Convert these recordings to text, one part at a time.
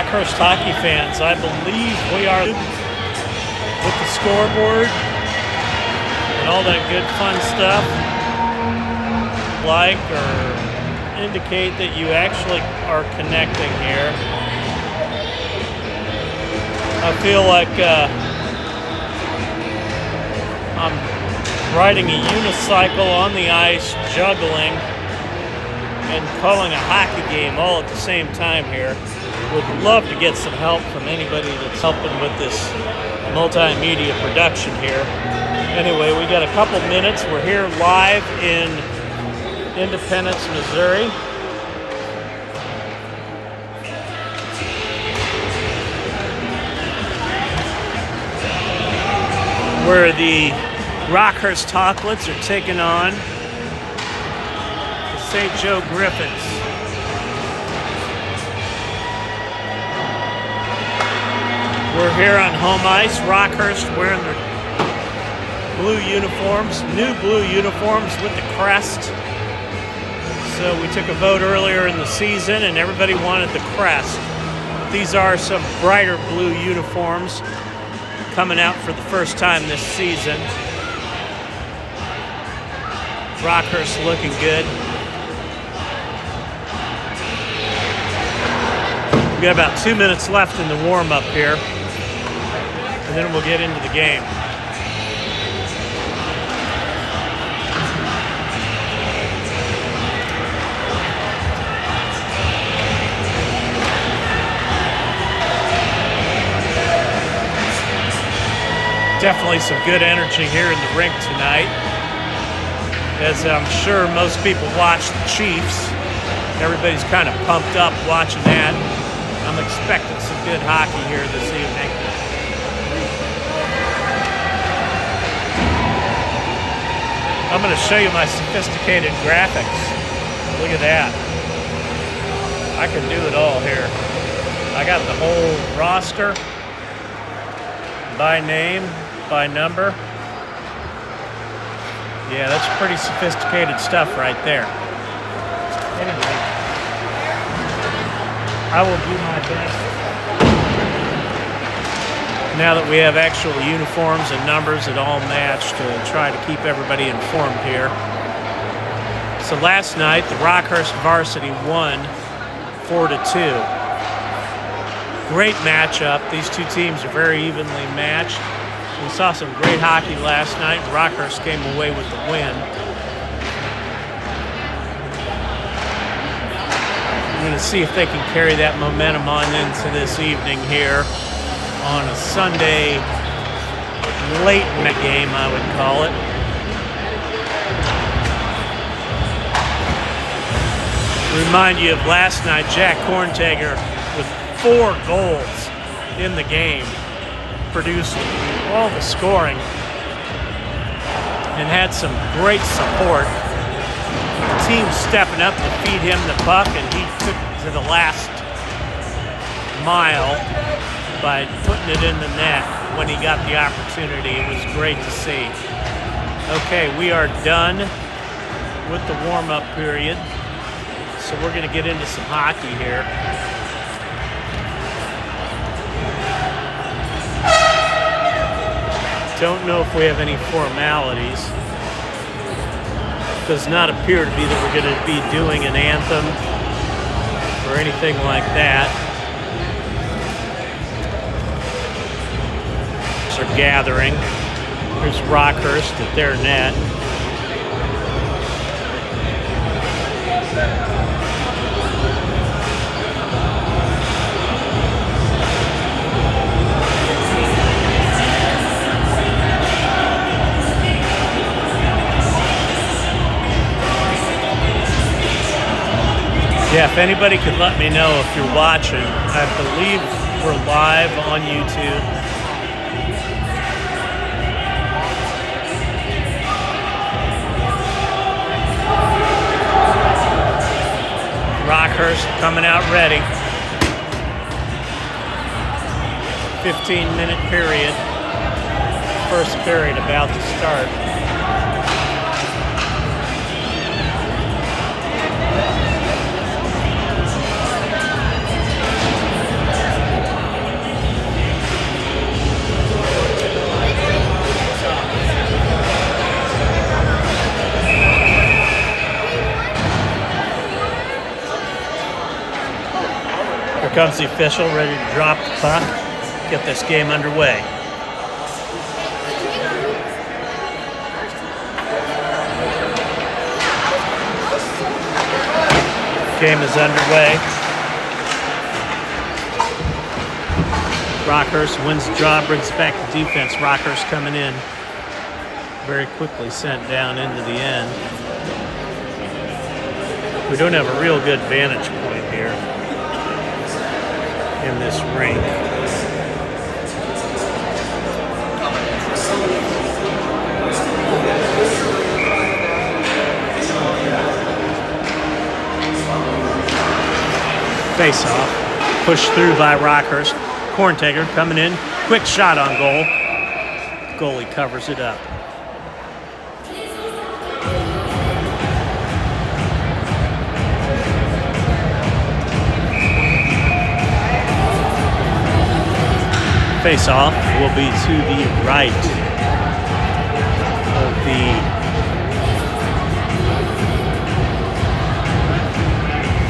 Rockhurst hockey fans, I believe we are with the scoreboard and all that good fun stuff. Like or indicate that you actually are connecting here. I feel like I'm riding a unicycle on the ice, juggling and calling a hockey game all at the same time here. Would love to get some help from anybody that's helping with this multimedia production here. Anyway, we got a couple minutes. We're here live in Independence, Missouri. Where the Rockhurst Hawklets are taking on the St. Joe Griffons. We're here on home ice. Rockhurst wearing their blue uniforms, new blue uniforms with the crest. So we took a vote earlier in the season and everybody wanted the crest. These are some brighter blue uniforms coming out for the first time this season. Rockhurst looking good. We got about 2 minutes left in the warm-up here, and then we'll get into the game. Definitely some good energy here in the rink tonight. As I'm sure most people watch the Chiefs. Everybody's kind of pumped up watching that. I'm expecting some good hockey here this evening. I'm going to show you my sophisticated graphics. Look at that. I can do it all here. I got the whole roster by name, by number. Yeah, that's pretty sophisticated stuff right there. Anyway, I will do my best. Now that we have actual uniforms and numbers that all match, to try to keep everybody informed here. So last night, the Rockhurst varsity won 4-2. Great matchup. These two teams are very evenly matched. We saw some great hockey last night. Rockhurst came away with the win. I'm going to see if they can carry that momentum on into this evening here on a Sunday late game, I would call it. Remind you of last night, Jack Korntager with 4 goals in the game, produced all the scoring and had some great support. The team stepping up to feed him the puck, and he took it to the last mile by putting it in the net when he got the opportunity. It was great to see. Okay, we are done with the warm-up period, so we're going to get into some hockey here. Don't know if we have any formalities. Does not appear to be that we're going to be doing an anthem or anything like that. Are gathering. Here's Rockhurst at their net. Yeah, if anybody could let me know if you're watching. I believe we're live on YouTube. Rockhurst coming out ready. 15-minute period. First period about to start. comes the official, ready to drop the puck, get this game underway. Game is underway. Rockhurst wins the draw, brings back the defense. Rockhurst coming in, very quickly sent down into the end. We don't have a real good vantage point here in this rink. Face off, pushed through by Rockhurst. Corntaker coming in, quick shot on goal. Goalie covers it up. Face off will be to the right of the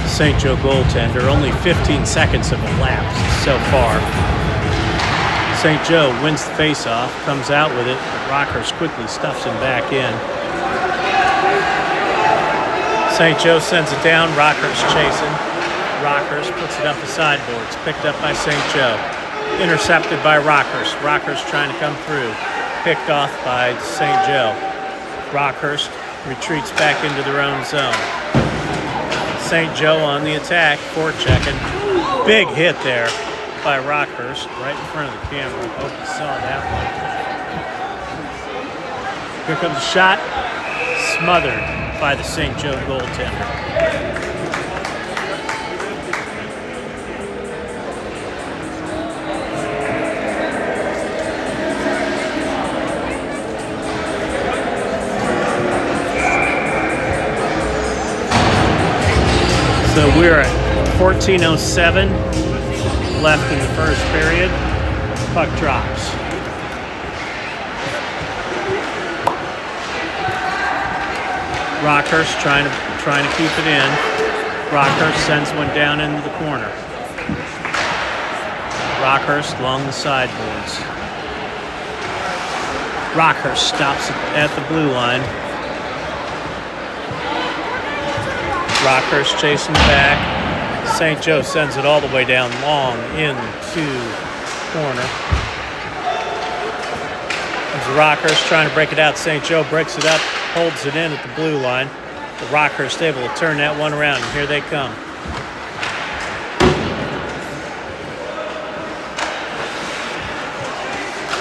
St. Joe goaltender. Only 15 seconds have elapsed so far. St. Joe wins the face-off, comes out with it, but Rockhurst quickly stuffs him back in. St. Joe sends it down, Rockhurst chasing. Rockhurst puts it up the sideboards, picked up by St. Joe. Intercepted by Rockhurst. Rockhurst trying to come through, picked off by St. Joe. Rockhurst retreats back into their own zone. St. Joe on the attack, forechecking. Big hit there by Rockhurst, right in front of the camera. Hope you saw that one. Here comes a shot, smothered by the St. Joe goaltender. So we're at 14:07 left in the first period. Puck drops. Rockhurst trying to keep it in. Rockhurst sends one down into the corner. Rockhurst along the sideboards. Rockhurst stops at the blue line. Rockhurst chasing back. St. Joe sends it all the way down long into corner. There's Rockhurst trying to break it out. St. Joe breaks it up, holds it in at the blue line. But Rockhurst able to turn that one around, and here they come.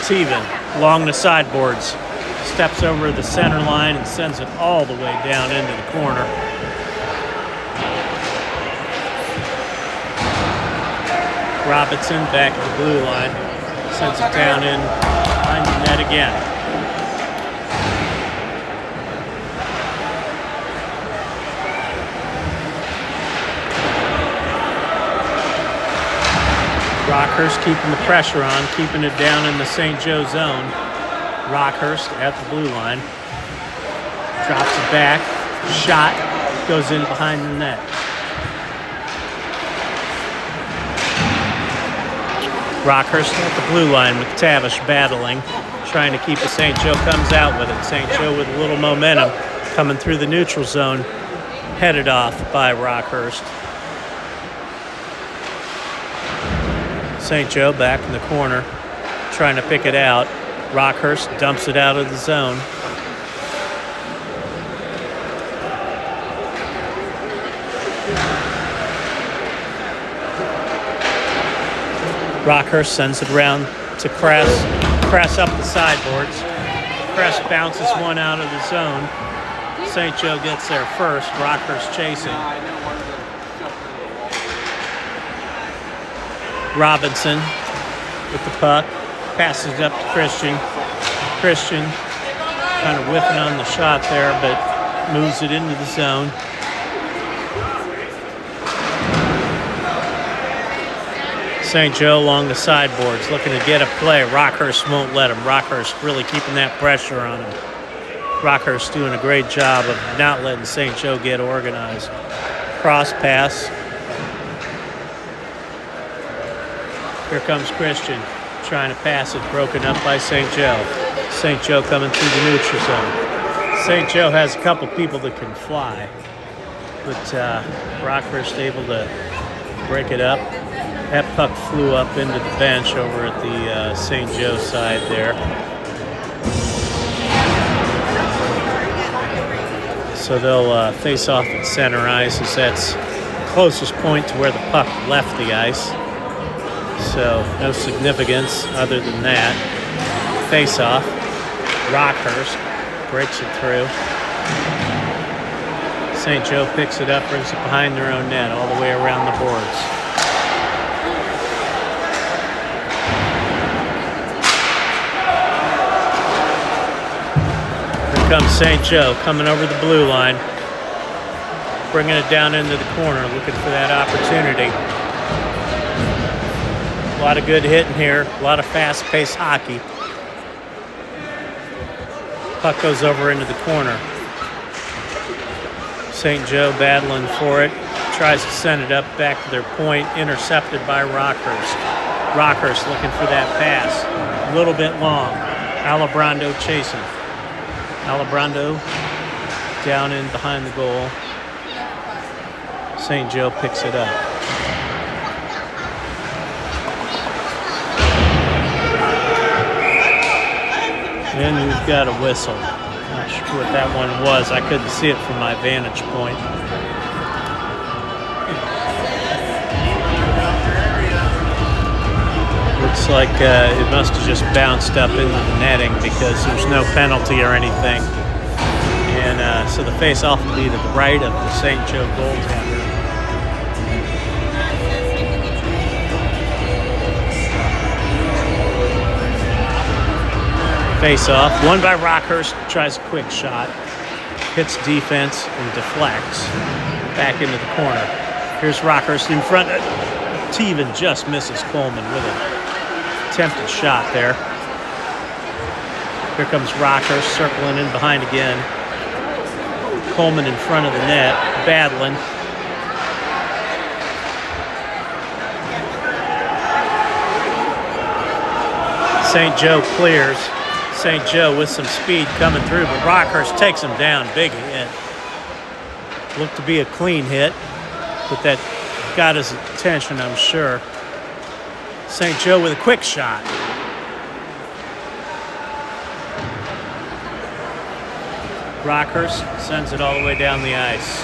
Teven along the sideboards, steps over the center line and sends it all the way down into the corner. Robinson back at the blue line, sends it down in behind the net again. Rockhurst keeping the pressure on, keeping it down in the St. Joe zone. Rockhurst at the blue line, drops it back, shot, goes in behind the net. Rockhurst at the blue line with Tavish battling, trying to keep it. St. Joe comes out with it. St. Joe with a little momentum coming through the neutral zone, headed off by Rockhurst. St. Joe back in the corner, trying to pick it out. Rockhurst dumps it out of the zone. Rockhurst sends it around to Kress. Kress up the sideboards. Kress bounces one out of the zone. St. Joe gets there first. Rockhurst chasing. Robinson with the puck. Passes it up to Christian. Christian kind of whiffing on the shot there, but moves it into the zone. St. Joe along the sideboards, looking to get a play. Rockhurst won't let him. Rockhurst really keeping that pressure on him. Rockhurst doing a great job of not letting St. Joe get organized. Cross pass. Here comes Christian trying to pass it, broken up by St. Joe. St. Joe coming through the neutral zone. St. Joe has a couple people that can fly, but Rockhurst able to break it up. That puck flew up into the bench over at the St. Joe side there. So they'll face off at center ice, as that's closest point to where the puck left the ice. So no significance other than that. Face off. Rockhurst breaks it through. St. Joe picks it up, brings it behind their own net all the way around the boards. Here comes St. Joe coming over the blue line, bringing it down into the corner, looking for that opportunity. A lot of good hitting here, a lot of fast-paced hockey. Puck goes over into the corner. St. Joe battling for it, tries to send it up back to their point, intercepted by Rockhurst. Rockhurst looking for that pass, a little bit long. Alibrando chasing. Alibrando down in behind the goal. St. Joe picks it up. And we've got a whistle. Not sure what that one was. I couldn't see it from my vantage point. Looks like it must have just bounced up into the netting because there's no penalty or anything. And so the face-off will be to the right of the St. Joe goaltender. Face-off, won by Rockhurst, tries a quick shot, hits defense and deflects back into the corner. Here's Rockhurst in front. Teven just misses Coleman with an attempted shot there. Here comes Rockhurst circling in behind again. Coleman in front of the net, battling. St. Joe clears. St. Joe with some speed coming through, but Rockhurst takes him down. Big hit. Looked to be a clean hit, but that got his attention, I'm sure. St. Joe with a quick shot. Rockhurst sends it all the way down the ice.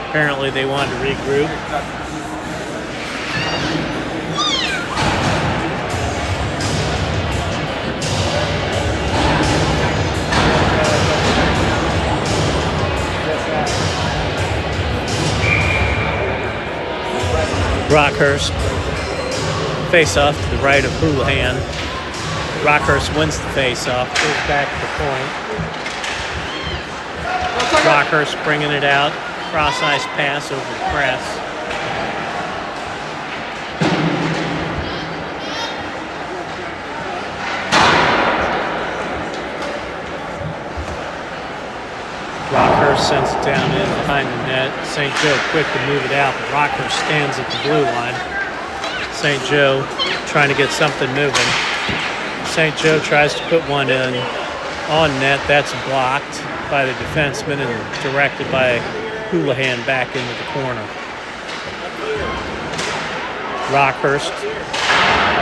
Apparently they wanted to regroup. Rockhurst, face-off to the right of Houlihan. Rockhurst wins the face-off, goes back to the point. Rockhurst bringing it out, cross-ice pass over the press. Rockhurst sends it down in behind the net. St. Joe quick to move it out, but Rockhurst stands at the blue line. St. Joe trying to get something moving. St. Joe tries to put one in on net. That's blocked by the defenseman and directed by Houlihan back into the corner. Rockhurst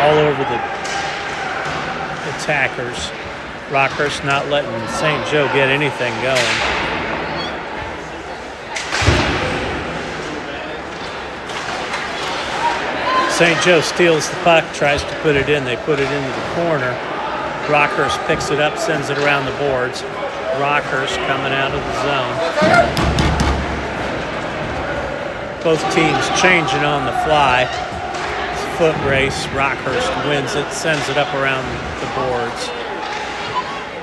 all over the attackers. Rockhurst not letting St. Joe get anything going. St. Joe steals the puck, tries to put it in. They put it into the corner. Rockhurst picks it up, sends it around the boards. Rockhurst coming out of the zone. Both teams changing on the fly. It's a foot race. Rockhurst wins it, sends it up around the boards.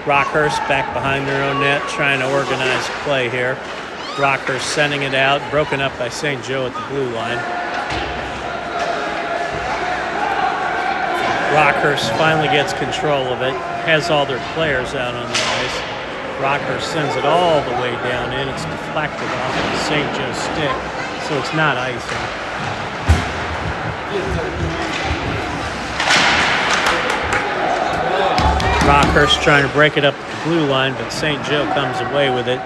Rockhurst back behind their own net, trying to organize play here. Rockhurst sending it out, broken up by St. Joe at the blue line. Rockhurst finally gets control of it, has all their players out on the ice. Rockhurst sends it all the way down in. It's deflected off of the St. Joe stick, so it's not icing. Rockhurst trying to break it up at the blue line, but St. Joe comes away with it.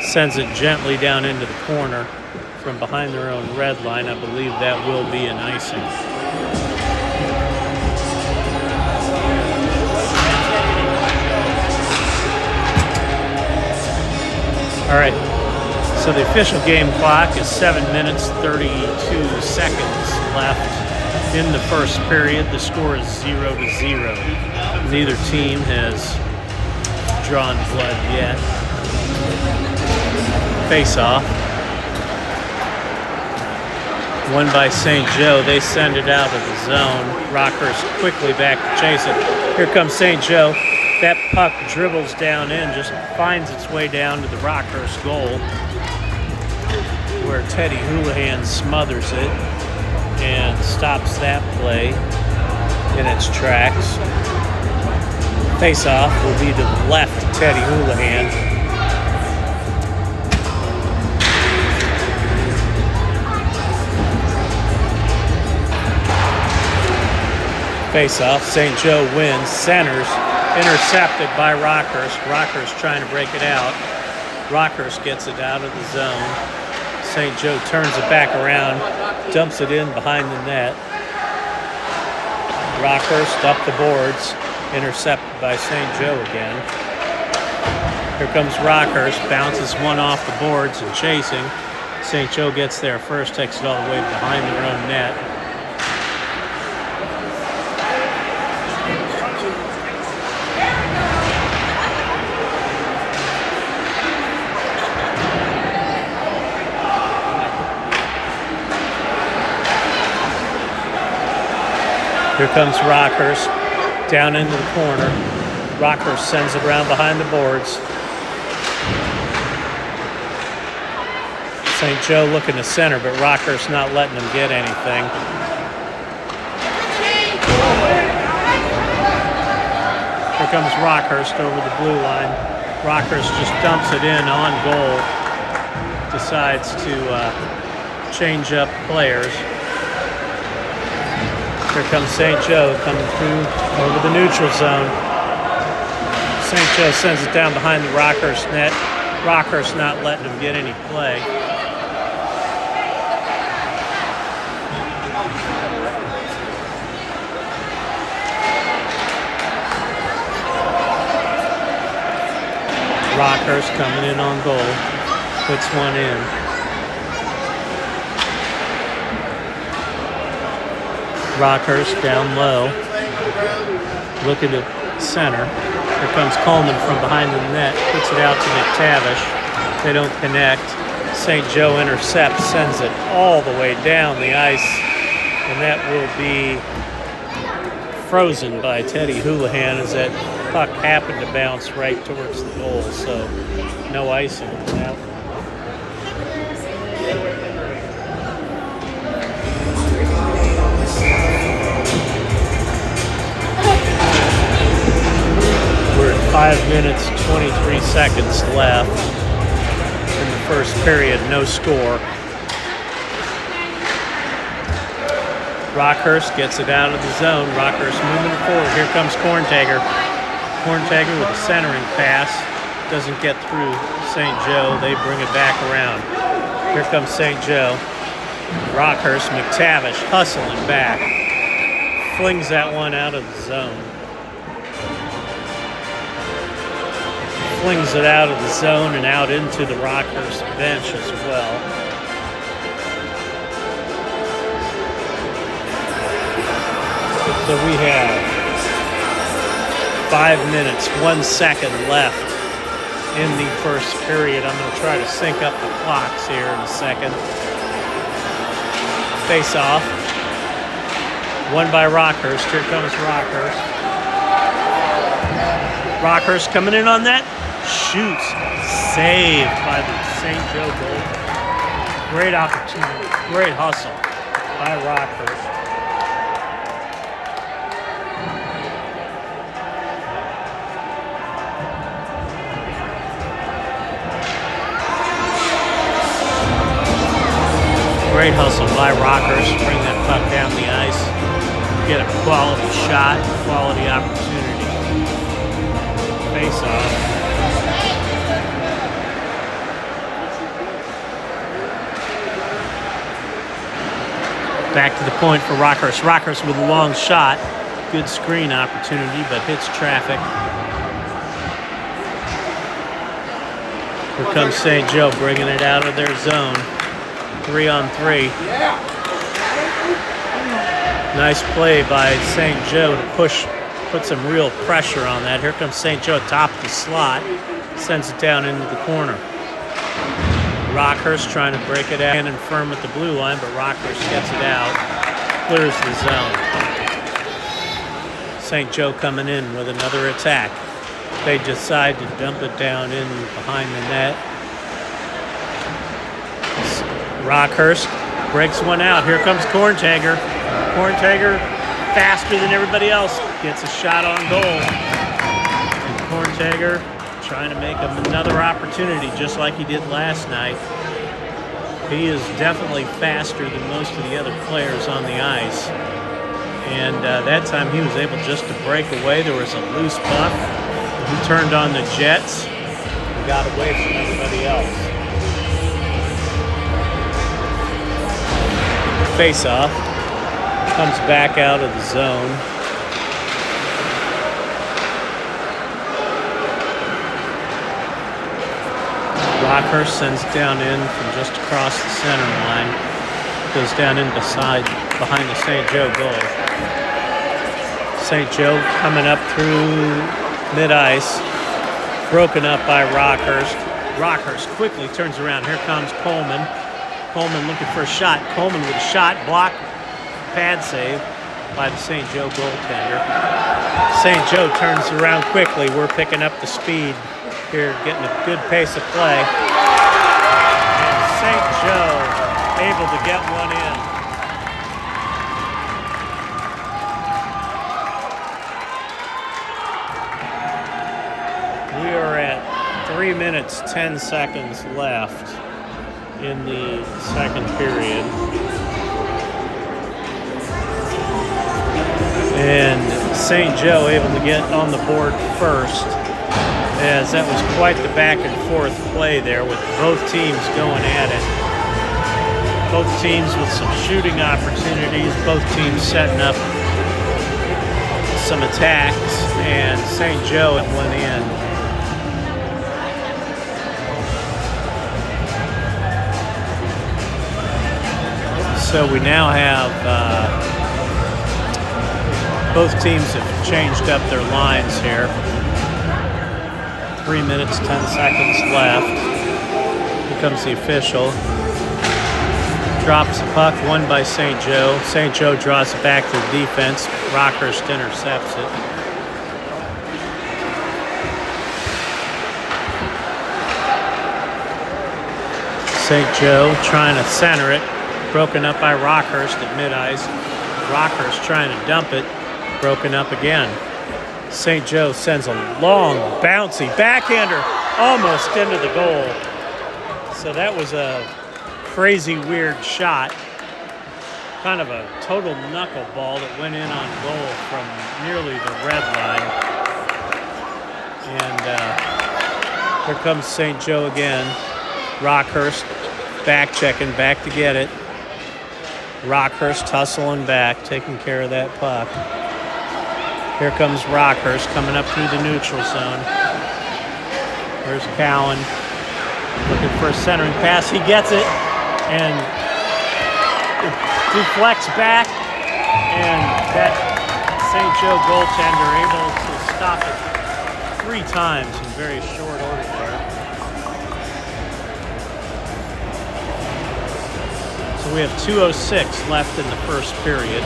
Sends it gently down into the corner from behind their own red line. I believe that will be an icing. All right, so the official game clock is 7 minutes, 32 seconds left in the first period. The score is 0-0. Neither team has drawn blood yet. Face-off. Won by St. Joe. They send it out of the zone. Rockhurst quickly back to chase it. Here comes St. Joe. That puck dribbles down in, just finds its way down to the Rockhurst goal, where Teddy Houlihan smothers it and stops that play in its tracks. Face-off will be to the left of Teddy Houlihan. Face-off, St. Joe wins, centers, intercepted by Rockhurst. Rockhurst trying to break it out. Rockhurst gets it out of the zone. St. Joe turns it back around, dumps it in behind the net. Rockhurst up the boards, intercepted by St. Joe again. Here comes Rockhurst, bounces one off the boards and chasing. St. Joe gets there first, takes it all the way behind their own net. Here comes Rockhurst down into the corner. Rockhurst sends it around behind the boards. St. Joe looking to center, but Rockhurst not letting them get anything. Here comes Rockhurst over the blue line. Rockhurst just dumps it in on goal. Decides to change up players. Here comes St. Joe coming through over the neutral zone. St. Joe sends it down behind the Rockhurst net. Rockhurst not letting him get any play. Rockhurst coming in on goal. Puts one in. Rockhurst down low, looking at center. Here comes Coleman from behind the net, puts it out to McTavish. They don't connect. St. Joe intercepts, sends it all the way down the ice, and that will be frozen by Teddy Houlihan as that puck happened to bounce right towards the goal, so no icing on that one. We're at 5 minutes, 23 seconds left in the first period, no score. Rockhurst gets it out of the zone. Rockhurst moving forward. Here comes Korntager. Korntager with a centering pass. Doesn't get through St. Joe. They bring it back around. Here comes St. Joe. Rockhurst, McTavish hustling back. Flings that one out of the zone. Flings it out of the zone and out into the Rockhurst bench as well. So we have 5 minutes, 1 second left in the first period. I'm going to try to sync up the clocks here in a second. Face off. Won by Rockhurst. Here comes Rockhurst. Rockhurst coming in on that. Shoots. Saved by the St. Joe goal. Great opportunity. Great hustle by Rockhurst. Great hustle by Rockhurst to bring that puck down the ice. Get a quality shot, quality opportunity. face-off. Back to the point for Rockhurst. Rockhurst with a long shot. Good screen opportunity, but hits traffic. Here comes St. Joe bringing it out of their zone. 3-on-3. Nice play by St. Joe to put some real pressure on that. Here comes St. Joe, top of the slot. Sends it down into the corner. Rockhurst trying to break it out and firm at the blue line, but Rockhurst gets it out, clears the zone. St. Joe coming in with another attack. They decide to dump it down in behind the net. Rockhurst breaks one out. Here comes Korntager. Korntager, faster than everybody else, gets a shot on goal. And Korntager trying to make him another opportunity, just like he did last night. He is definitely faster than most of the other players on the ice. And that time he was able just to break away. There was a loose puck. He turned on the jets and got away from everybody else. Face-off. Comes back out of the zone. Rockhurst sends it down in from just across the center line. Goes down in behind the St. Joe goal. St. Joe coming up through mid-ice. Broken up by Rockhurst. Rockhurst quickly turns around. Here comes Coleman. Coleman looking for a shot. Coleman with a shot, block, pad save by the St. Joe goaltender. St. Joe turns around quickly. We're picking up the speed here, getting a good pace of play. And St. Joe able to get one in. We are at 3 minutes, 10 seconds left in the second period. And St. Joe able to get on the board first, as that was quite the back and forth play there with both teams going at it. Both teams with some shooting opportunities, both teams setting up some attacks, and St. Joe at one end. So we now have both teams have changed up their lines here. 3 minutes, 10 seconds left. Here comes the official. Drops the puck, won by St. Joe. St. Joe draws it back to the defense. Rockhurst intercepts it. St. Joe trying to center it. Broken up by Rockhurst at mid-ice. Rockhurst trying to dump it. Broken up again. St. Joe sends a long, bouncy backhander almost into the goal. So that was a crazy, weird shot. Kind of a total knuckleball that went in on goal from nearly the red line. And here comes St. Joe again. Rockhurst back checking, back to get it. Rockhurst hustling back, taking care of that puck. Here comes Rockhurst coming up through the neutral zone. There's Cowan looking for a centering pass. He gets it and it deflects back, and that St. Joe goaltender able to stop it 3 times in very short order there. So we have 2:06 left in the first period.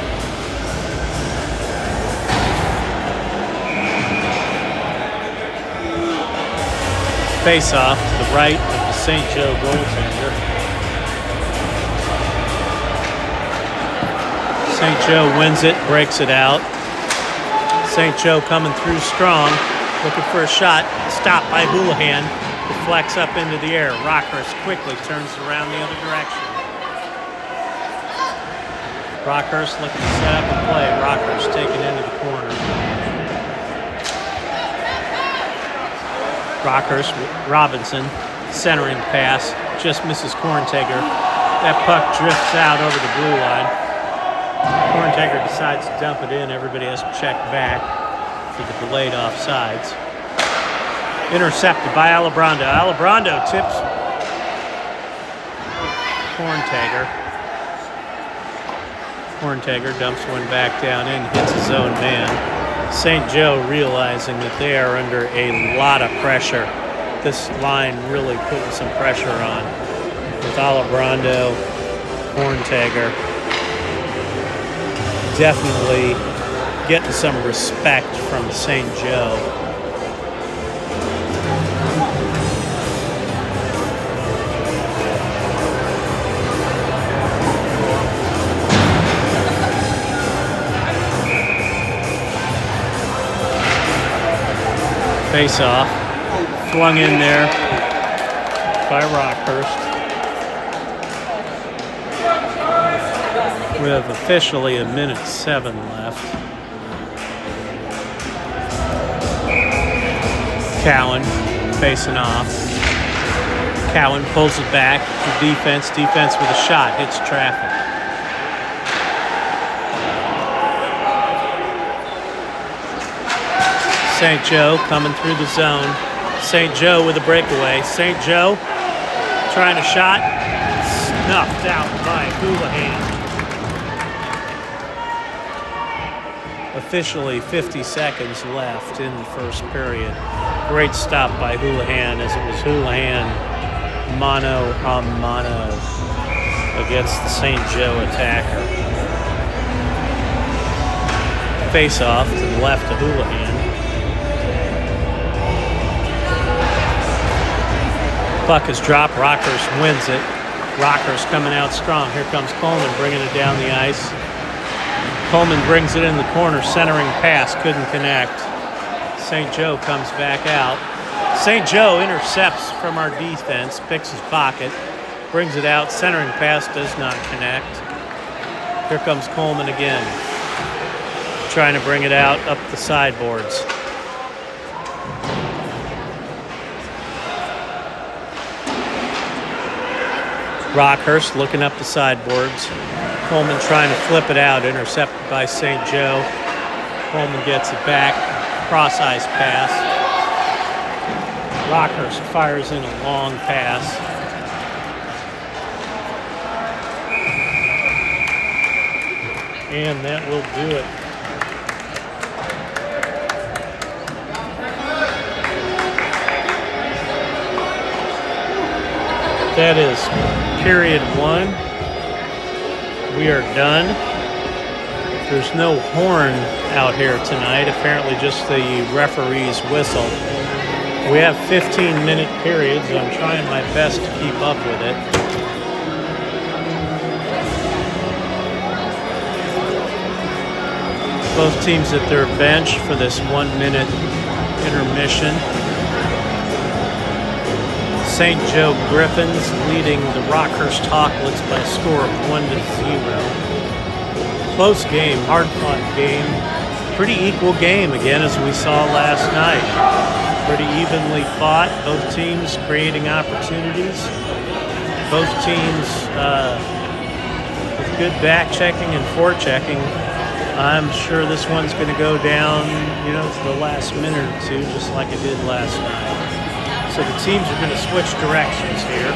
Face-off to the right of the St. Joe goaltender. St. Joe wins it, breaks it out. St. Joe coming through strong, looking for a shot. Stopped by Houlihan. Deflects up into the air. Rockhurst quickly turns around the other direction. Rockhurst looking to set up and play. Rockhurst taken into the corner. Rockhurst, Robinson, centering pass, just misses Korntager. That puck drifts out over the blue line. Korntager decides to dump it in. Everybody has to check back for the delayed offsides. Intercepted by Alibrando. Alibrando tips Korntager. Korntager dumps one back down in, hits his own man. St. Joe realizing that they are under a lot of pressure. This line really putting some pressure on with Alibrando, Korntager. Definitely getting some respect from St. Joe. Face off, flung in there by Rockhurst. We have officially 1:07 left. Cowan facing off. Cowan pulls it back to defense. Defense with a shot, hits traffic. St. Joe coming through the zone. St. Joe with a breakaway. St. Joe trying a shot. Snuffed out by Houlihan. Officially 50 seconds left in the first period. Great stop by Houlihan, as it was Houlihan mano a mano against the St. Joe attacker. Face off to the left of Houlihan. Puck is dropped. Rockhurst wins it. Rockhurst coming out strong. Here comes Coleman bringing it down the ice. Coleman brings it in the corner, centering pass, couldn't connect. St. Joe comes back out. St. Joe intercepts from our defense, picks his pocket, brings it out, centering pass does not connect. Here comes Coleman again, trying to bring it out up the sideboards. Rockhurst looking up the sideboards. Coleman trying to flip it out, intercepted by St. Joe. Coleman gets it back, cross-ice pass. Rockhurst fires in a long pass. And that will do it. That is period 1. We are done. There's no horn out here tonight, apparently just the referee's whistle. We have 15-minute periods. I'm trying my best to keep up with it. Both teams at their bench for this 1-minute intermission. St. Joe Griffons leading the Rockhurst Hawklets by a score of 1-0. Close game, hard-fought game. Pretty equal game, again, as we saw last night. Pretty evenly fought, both teams creating opportunities. Both teams with good back-checking and forechecking. I'm sure this one's going to go down, to the last minute or two, just like it did last night. So the teams are going to switch directions here.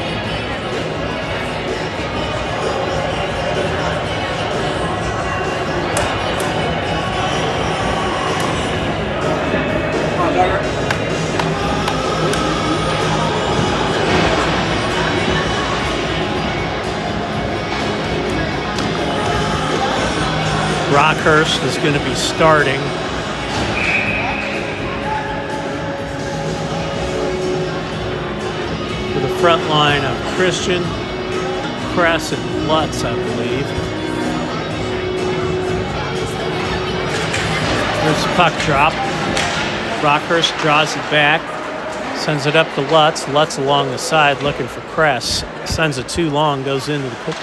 Rockhurst is going to be starting. For the front line of Christian, Kress, and Lutz, I believe. There's a puck drop. Rockhurst draws it back, sends it up to Lutz. Lutz along the side looking for Kress. Sends it too long, goes into the...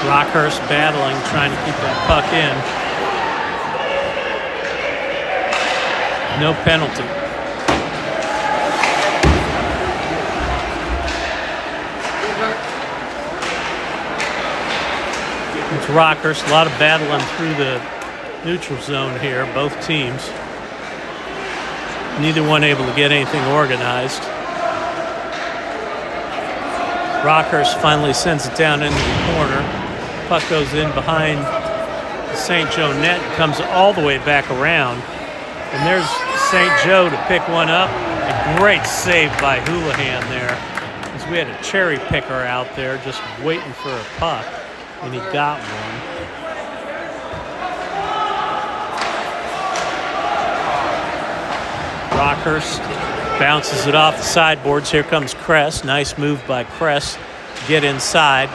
Rockhurst battling, trying to keep that puck in. No penalty. It's Rockhurst, a lot of battling through the neutral zone here, both teams. Neither one able to get anything organized. Rockhurst finally sends it down into the corner. Puck goes in behind the St. Joe net and comes all the way back around. And there's St. Joe to pick one up. A great save by Houlihan there, because we had a cherry picker out there just waiting for a puck, and he got one. Rockhurst bounces it off the sideboards. Here comes Kress. Nice move by Kress to get inside.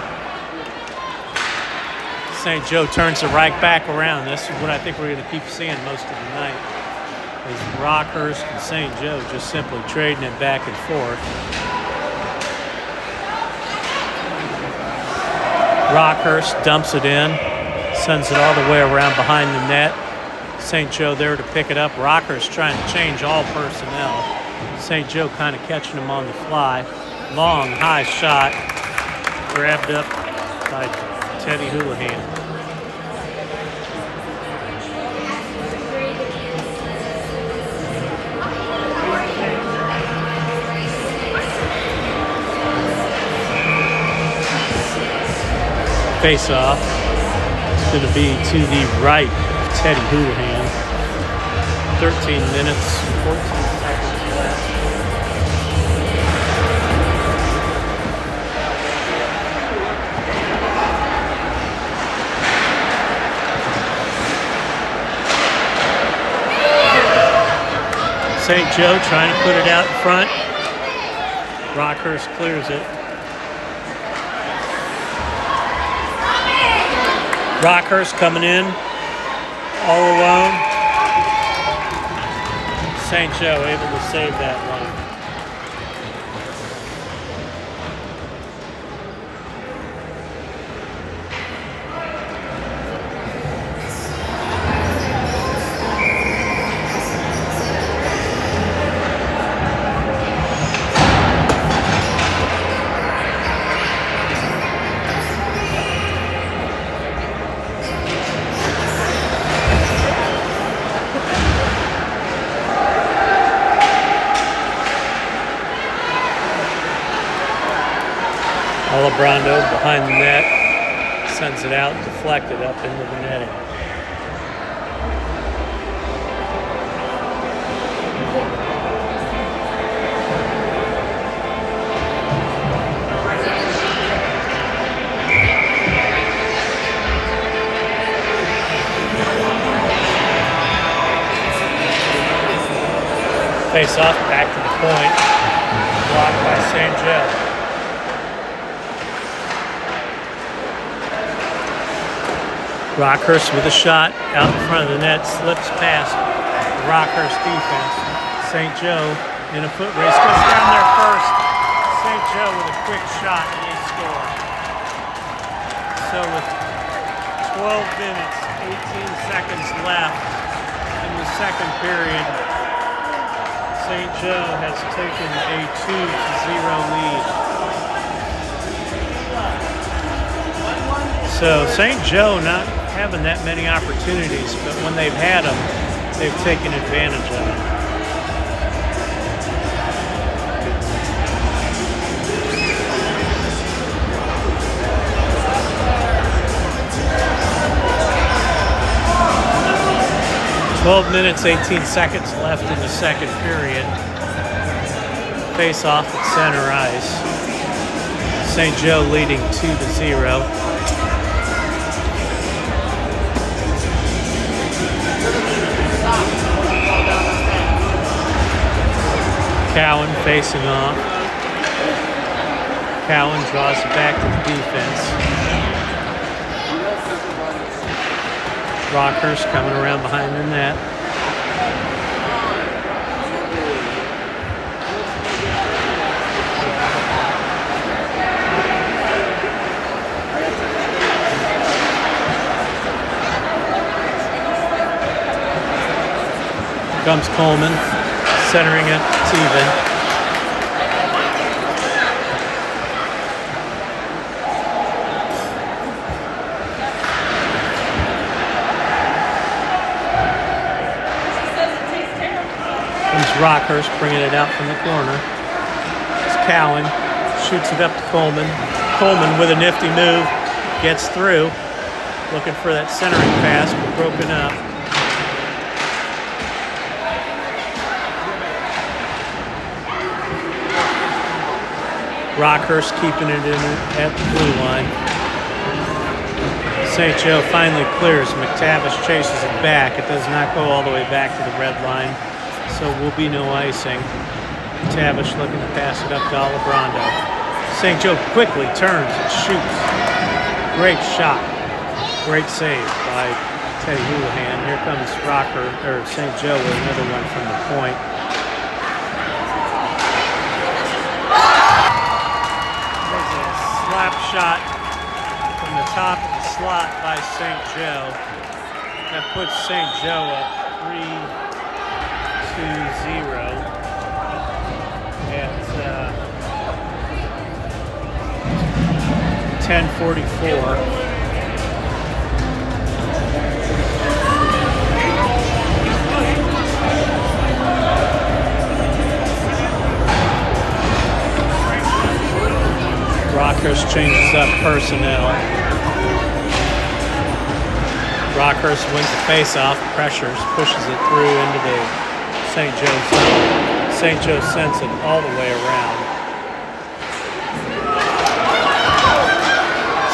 St. Joe turns it right back around. This is what I think we're going to keep seeing most of the night, is Rockhurst and St. Joe just simply trading it back and forth. Rockhurst dumps it in, sends it all the way around behind the net. St. Joe there to pick it up. Rockhurst trying to change all personnel. St. Joe kind of catching him on the fly. Long, high shot, grabbed up by Teddy Houlihan. Face off. It's going to be to the right of Teddy Houlihan. 13 minutes, 14 seconds left. St. Joe trying to put it out in front. Rockhurst clears it. Rockhurst coming in all alone. St. Joe able to save that one. Brando behind the net, sends it out, deflected up into the netting. Face off, back to the point, blocked by St. Joe. Rockhurst with a shot out in front of the net, slips past the Rockhurst defense. St. Joe in a foot race, goes down there first. St. Joe with a quick shot and they score. So with 12 minutes, 18 seconds left in the second period, St. Joe has taken a 2-0 lead. So St. Joe not having that many opportunities, but when they've had them, they've taken advantage of it. "12 minutes, 18 seconds left in the second period. Face off at center ice. St. Joe leading 2-0. Cowan facing off. Cowan draws it back to the defense. Rockhurst coming around behind the net. comes Coleman, centering it. It's even. Comes Rockhurst, bringing it out from the corner. It's Cowan, shoots it up to Coleman. Coleman with a nifty move, gets through. Looking for that centering pass, but broken up. Rockhurst keeping it in at the blue line. St. Joe finally clears. McTavish chases it back. It does not go all the way back to the red line, so will be no icing. McTavish looking to pass it up to Alibrando. St. Joe quickly turns and shoots. Great shot. Great save by Teddy Houlihan. Here comes St. Joe with another one from the point. There's a slap shot from the top of the slot by St. Joe. That puts St. Joe up 3-2-0 at 10:44. Rockhurst changes up personnel. Rockhurst wins the face-off, pressures, pushes it through into the St. Joe zone. St. Joe sends it all the way around.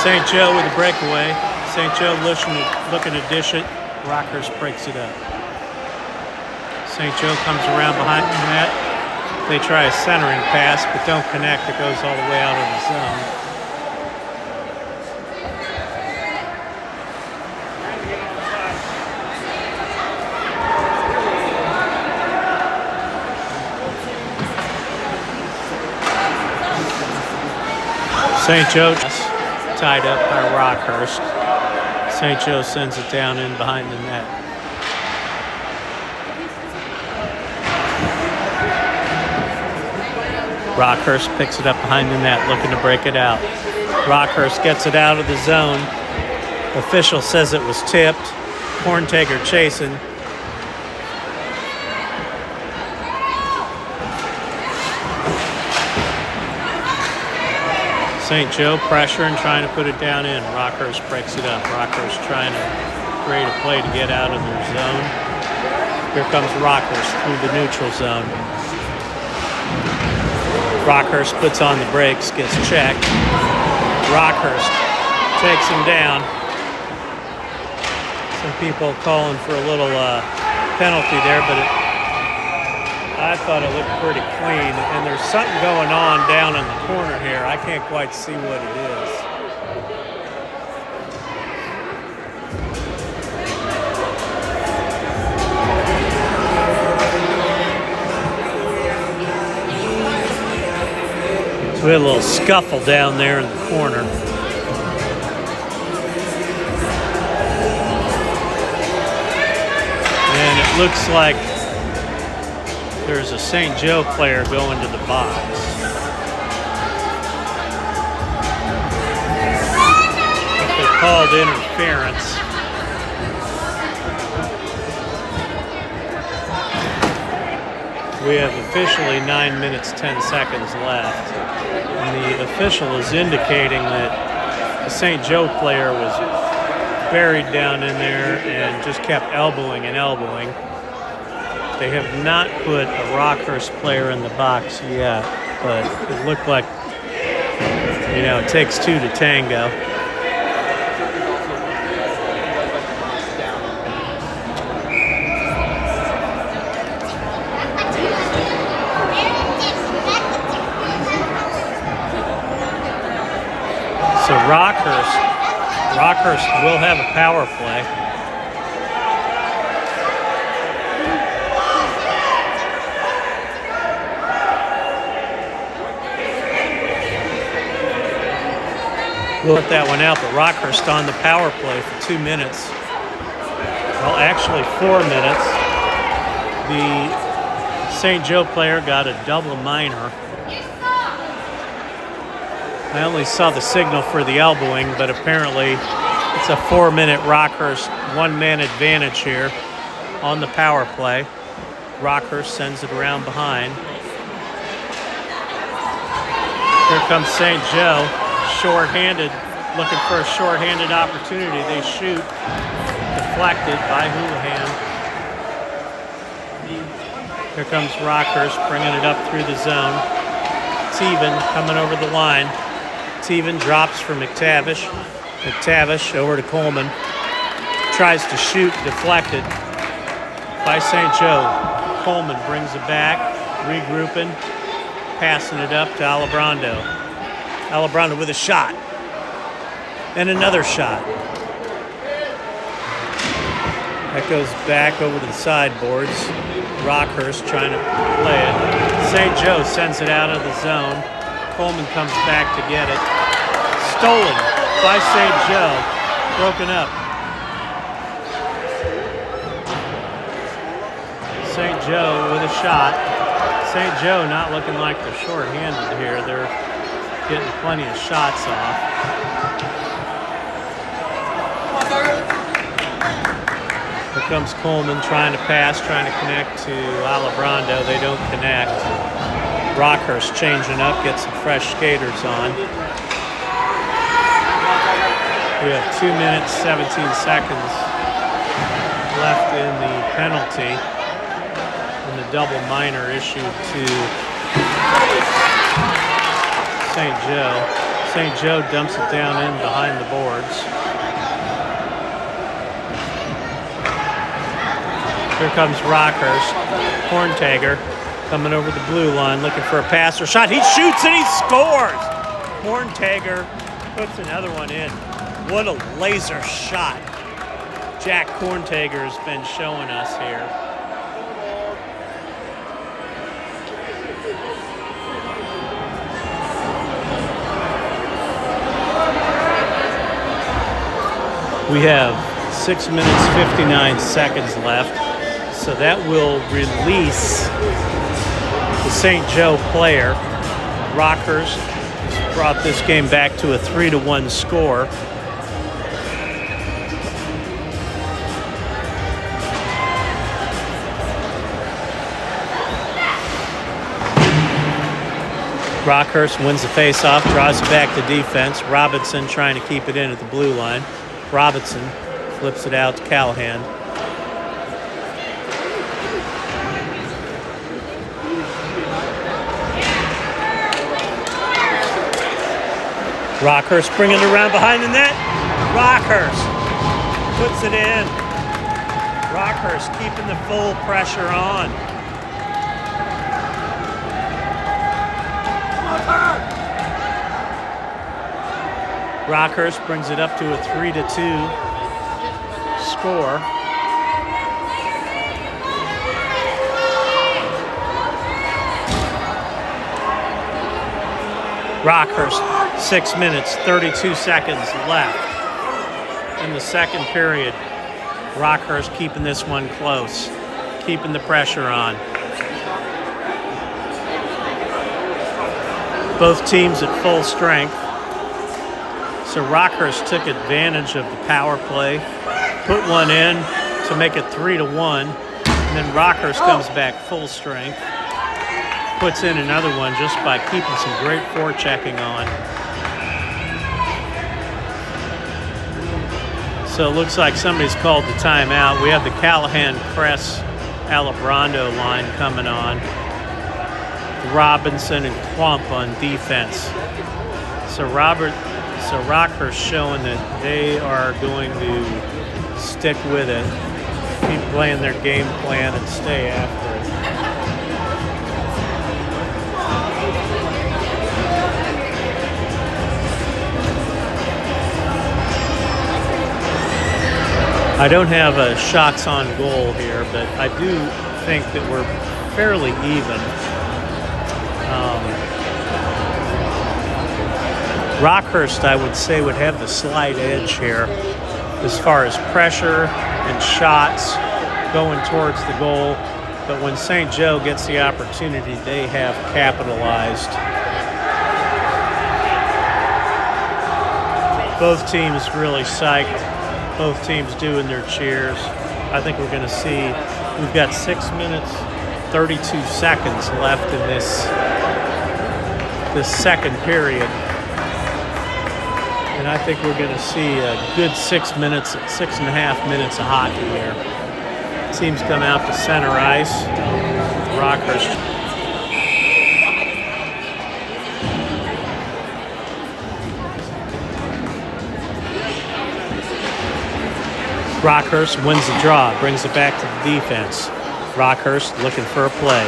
St. Joe with a breakaway. St. Joe looking to dish it. Rockhurst breaks it up. St. Joe comes around behind the net. They try a centering pass, but don't connect. It goes all the way out of the zone. St. Joe tied up by Rockhurst. St. Joe sends it down in behind the net. Rockhurst picks it up behind the net, looking to break it out. Rockhurst gets it out of the zone. Official says it was tipped. Horntaker chasing. St. Joe pressuring, trying to put it down in. Rockhurst breaks it up. Rockhurst trying to create a play to get out of their zone. Here comes Rockhurst through the neutral zone. Rockhurst puts on the brakes, gets checked. Rockhurst takes him down. Some people calling for a little penalty there, but I thought it looked pretty clean. And there's something going on down in the corner here. I can't quite see what it is. So we had a little scuffle down there in the corner. And it looks like there's a St. Joe player going to the box. But they called interference. We have officially 9 minutes, 10 seconds left. And the official is indicating that the St. Joe player was buried down in there and just kept elbowing and elbowing. They have not put a Rockhurst player in the box yet, but it looked like, it takes two to tango. So Rockhurst will have a power play. We'll let that one out, but Rockhurst on the power play for 2 minutes. Well, actually 4 minutes. The St. Joe player got a double minor. I only saw the signal for the elbowing, but apparently it's a 4-minute Rockhurst one-man advantage here on the power play. Rockhurst sends it around behind. Here comes St. Joe, short-handed, looking for a short-handed opportunity. They shoot, deflected by Houlihan. Here comes Rockhurst, bringing it up through the zone. Teven coming over the line. Teven drops for McTavish. McTavish over to Coleman. Tries to shoot, deflected by St. Joe. Coleman brings it back, regrouping, passing it up to Alibrando. Alibrando with a shot. And another shot. That goes back over to the sideboards. Rockhurst trying to play it. St. Joe sends it out of the zone. Coleman comes back to get it. Stolen by St. Joe. Broken up. St. Joe with a shot. St. Joe not looking like they're short-handed here. They're getting plenty of shots off. Here comes Coleman trying to pass, trying to connect to Alibrando. They don't connect. Rockhurst changing up, gets some fresh skaters on. We have 2 minutes, 17 seconds left in the penalty. And the double minor issued to St. Joe. St. Joe dumps it down in behind the boards. Here comes Rockhurst. Horntager coming over the blue line, looking for a pass or shot. He shoots and he scores! Horntager puts another one in. What a laser shot Jack Horntager has been showing us here. We have 6 minutes, 59 seconds left. So that will release the St. Joe player. Rockhurst brought this game back to a 3-1 score. Rockhurst wins the face-off, draws it back to defense. Robinson trying to keep it in at the blue line. Robinson flips it out to Callahan. Rockhurst bringing it around behind the net. Rockhurst puts it in. Rockhurst keeping the full pressure on. Rockhurst brings it up to a 3-2 score. Rockhurst, 6 minutes, 32 seconds left in the second period. Rockhurst keeping this one close, keeping the pressure on. Both teams at full strength. So Rockhurst took advantage of the power play, put one in to make it 3-1, and then Rockhurst comes back full strength, puts in another one just by keeping some great forechecking on. So it looks like somebody's called the timeout. We have the Callahan Cress Alibrando line coming on. Robinson and Klump on defense. So Rockhurst showing that they are going to stick with it, keep playing their game plan and stay after it. I don't have a shots on goal here, but I do think that we're fairly even. Rockhurst, I would say, would have the slight edge here as far as pressure and shots going towards the goal. But when St. Joe gets the opportunity, they have capitalized. Both teams really psyched. Both teams doing their cheers. I think we're going to see, we've got 6 minutes, 32 seconds left in this second period. And I think we're going to see a good 6 minutes, 6.5 minutes of hockey here. Teams come out to center ice. Rockhurst. Rockhurst wins the draw, brings it back to the defense. Rockhurst looking for a play.